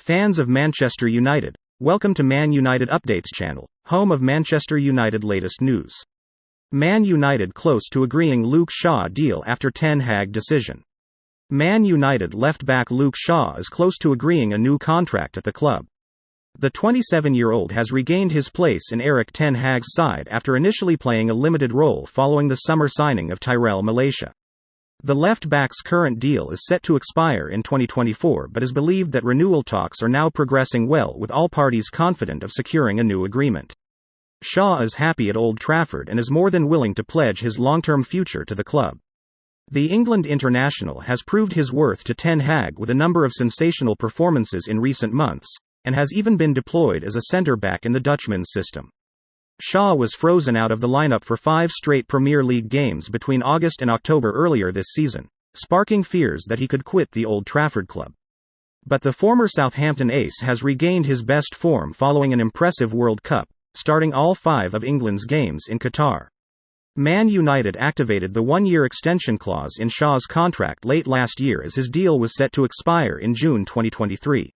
Fans of Manchester United, welcome to Man United Updates channel, home of Manchester United latest news. Man United close to agreeing Luke Shaw deal after Ten Hag decision. Man United left-back Luke Shaw is close to agreeing a new contract at the club. The 27-year-old has regained his place in Erik Ten Hag's side after initially playing a limited role following the summer signing of Tyrell Malacia. The left-back's current deal is set to expire in 2024, but is believed that renewal talks are now progressing well, with all parties confident of securing a new agreement. Shaw is happy at Old Trafford and is more than willing to pledge his long-term future to the club. The England international has proved his worth to Ten Hag with a number of sensational performances in recent months, and has even been deployed as a centre-back in the Dutchman's system. Shaw was frozen out of the lineup for 5 straight Premier League games between August and October earlier this season, sparking fears that he could quit the Old Trafford club. But the former Southampton ace has regained his best form following an impressive World Cup, starting all 5 of England's games in Qatar. Man United activated the 1-year extension clause in Shaw's contract late last year as his deal was set to expire in June 2023.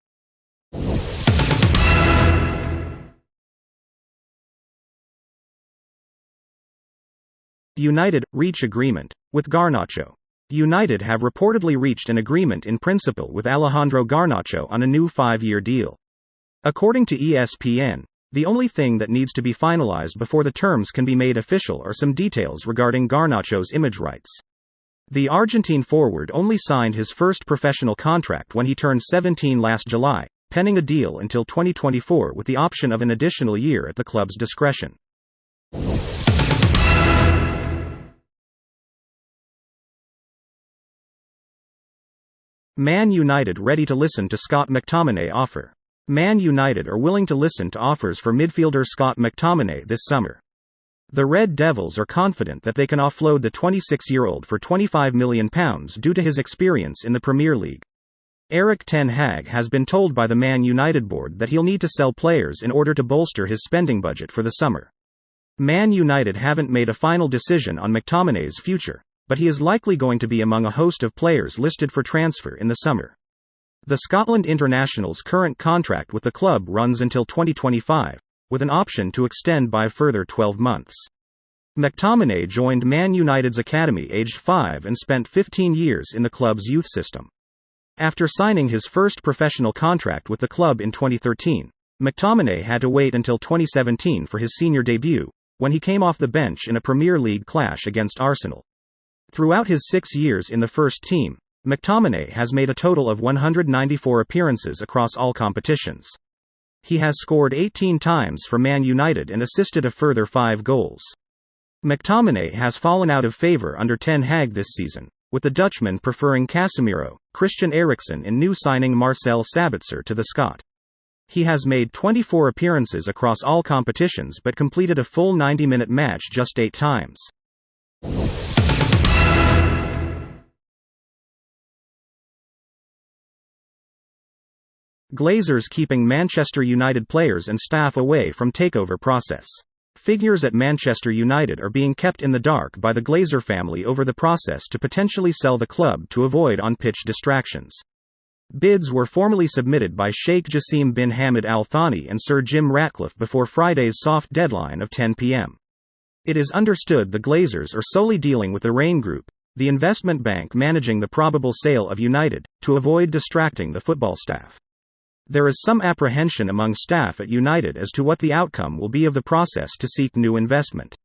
United reach agreement with Garnacho. United have reportedly reached an agreement in principle with Alejandro Garnacho on a new 5-year deal. According to ESPN, the only thing that needs to be finalized before the terms can be made official are some details regarding Garnacho's image rights. The Argentine forward only signed his first professional contract when he turned 17 last July, penning a deal until 2024 with the option of an additional year at the club's discretion. Man United ready to listen to Scott McTominay offer. Man United are willing to listen to offers for midfielder Scott McTominay this summer. The Red Devils are confident that they can offload the 26-year-old for £25 million due to his experience in the Premier League. Erik Ten Hag has been told by the Man United board that he'll need to sell players in order to bolster his spending budget for the summer. Man United haven't made a final decision on McTominay's future, but he is likely going to be among a host of players listed for transfer in the summer. The Scotland international's current contract with the club runs until 2025, with an option to extend by a further 12 months. McTominay joined Man United's academy aged 5 and spent 15 years in the club's youth system. After signing his first professional contract with the club in 2013, McTominay had to wait until 2017 for his senior debut, when he came off the bench in a Premier League clash against Arsenal. Throughout his 6 years in the first team, McTominay has made a total of 194 appearances across all competitions. He has scored 18 times for Man United and assisted a further 5 goals. McTominay has fallen out of favour under Ten Hag this season, with the Dutchman preferring Casemiro, Christian Eriksen and new signing Marcel Sabitzer to the Scot. He has made 24 appearances across all competitions but completed a full 90-minute match just 8 times. Glazers keeping Manchester United players and staff away from takeover process. Figures at Manchester United are being kept in the dark by the Glazer family over the process to potentially sell the club to avoid on-pitch distractions. Bids were formally submitted by Sheikh Jassim bin Hamad Al Thani and Sir Jim Ratcliffe before Friday's soft deadline of 10 p.m. It is understood the Glazers are solely dealing with the Rain Group, the investment bank managing the probable sale of United, to avoid distracting the football staff. There is some apprehension among staff at United as to what the outcome will be of the process to seek new investment.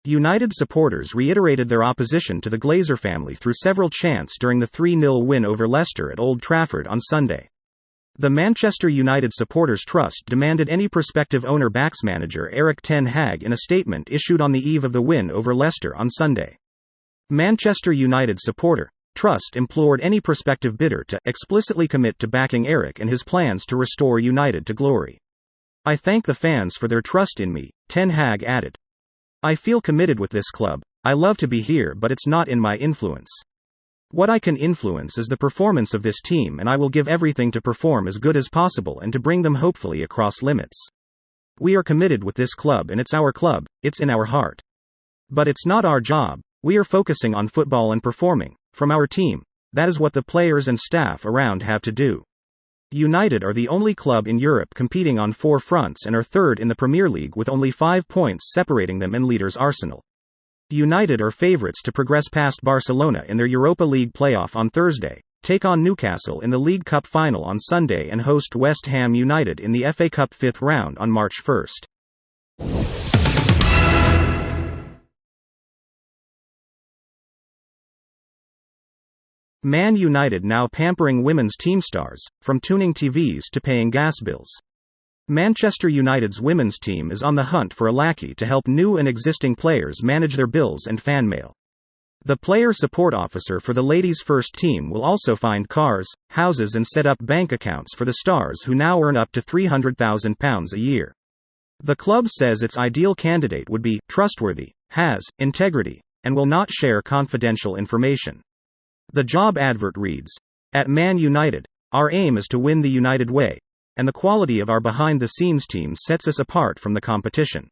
United supporters reiterated their opposition to the Glazer family through several chants during the 3-0 win over Leicester at Old Trafford on Sunday. The Manchester United Supporters Trust demanded any prospective owner backs manager Erik Ten Hag in a statement issued on the eve of the win over Leicester on Sunday. Manchester United Supporter Trust implored any prospective bidder to explicitly commit to backing Erik and his plans to restore United to glory. I thank the fans for their trust in me, Ten Hag added. I feel committed with this club. I love to be here, but it's not in my influence. What I can influence is the performance of this team, and I will give everything to perform as good as possible and to bring them hopefully across limits. We are committed with this club and it's our club, it's in our heart. But it's not our job, we are focusing on football and performing. From our team, that is what the players and staff around have to do. United are the only club in Europe competing on 4 fronts and are third in the Premier League with only 5 points separating them and leaders Arsenal. United are favourites to progress past Barcelona in their Europa League playoff on Thursday, take on Newcastle in the League Cup final on Sunday and host West Ham United in the FA Cup 5th round on March 1st. Man United now pampering women's team stars, from tuning TVs to paying gas bills. Manchester United's women's team is on the hunt for a lackey to help new and existing players manage their bills and fan mail. The player support officer for the ladies' first team will also find cars, houses and set up bank accounts for the stars who now earn up to £300,000 a year. The club says its ideal candidate would be trustworthy, has integrity, and will not share confidential information. The job advert reads, "At Man United, our aim is to win the United way, and the quality of our behind-the-scenes team sets us apart from the competition.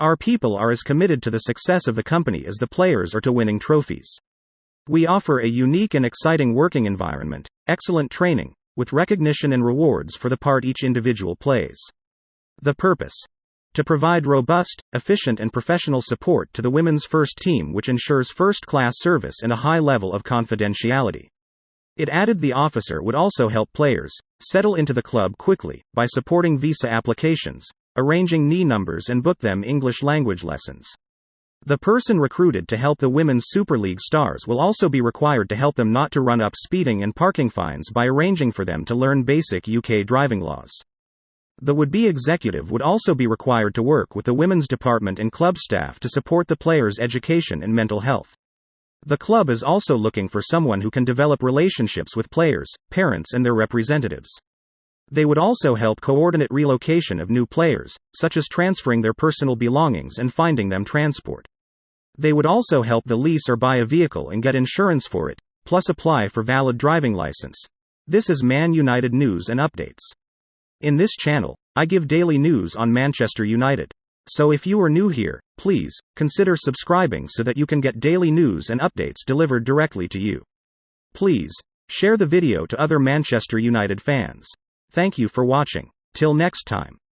Our people are as committed to the success of the company as the players are to winning trophies. We offer a unique and exciting working environment, excellent training, with recognition and rewards for the part each individual plays. The purpose: to provide robust, efficient and professional support to the women's first team which ensures first-class service and a high level of confidentiality." It added the officer would also help players settle into the club quickly by supporting visa applications, arranging knee numbers and book them English language lessons. The person recruited to help the Women's Super League stars will also be required to help them not to run up speeding and parking fines by arranging for them to learn basic UK driving laws. The would-be executive would also be required to work with the women's department and club staff to support the players' education and mental health. The club is also looking for someone who can develop relationships with players, parents and their representatives. They would also help coordinate relocation of new players, such as transferring their personal belongings and finding them transport. They would also help the lease or buy a vehicle and get insurance for it, plus apply for valid driving license. This is Man United news and updates. In this channel, I give daily news on Manchester United. So if you are new here, please consider subscribing so that you can get daily news and updates delivered directly to you. Please share the video to other Manchester United fans. Thank you for watching. Till next time.